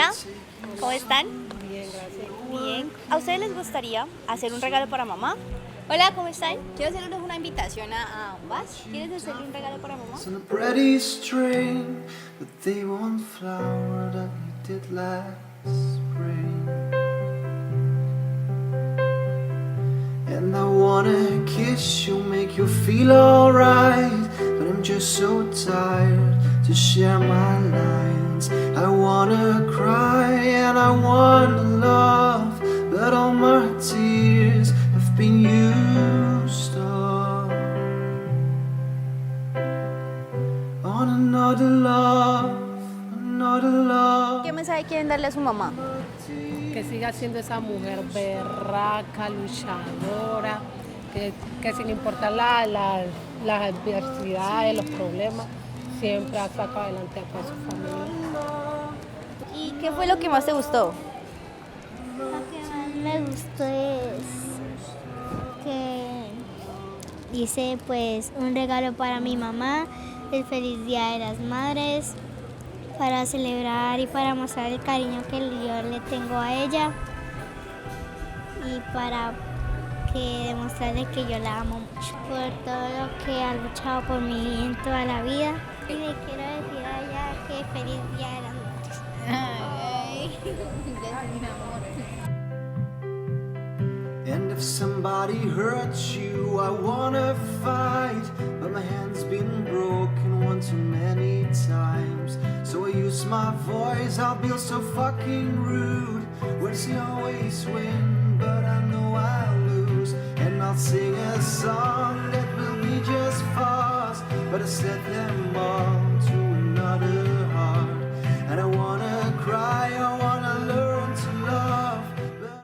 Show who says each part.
Speaker 1: Hola, ¿cómo están?
Speaker 2: Bien, gracias.
Speaker 1: Bien. ¿A ustedes les gustaría hacer un regalo para mamá? Hola, ¿cómo están? Quiero hacerles una invitación a ambas. ¿Quieres hacerle un regalo para mamá?
Speaker 3: On a pretty string, but they won't flower that you did last spring. And I wanna kiss you, make you feel alright, but I'm just so tired to share my lines. I wanna cry and I wanna love, but all my tears have been used up on another love, another love.
Speaker 1: ¿Qué mensaje quieren darle a su mamá?
Speaker 2: Que siga siendo esa mujer berraca, luchadora, que sin importar las adversidades, los problemas, siempre ha sacado adelante a su familia.
Speaker 1: ¿Y qué fue lo que más te gustó?
Speaker 4: Lo que más me gustó es que hice pues un regalo para mi mamá, el feliz día de las madres, para celebrar y para mostrar el cariño que yo le tengo a ella y para demostrarle que yo la amo mucho por todo lo que ha luchado por mí en toda la vida. Y le quiero decir a ella que feliz día de las madres.
Speaker 1: Ay, mi amor.
Speaker 3: And if somebody hurts you, I wanna fight, but my hand's been broken one too many times. So I use my voice, I'll be so fucking rude. Words you always win, but I know I'll lose. And I'll sing a song that will be just for us, but I set them all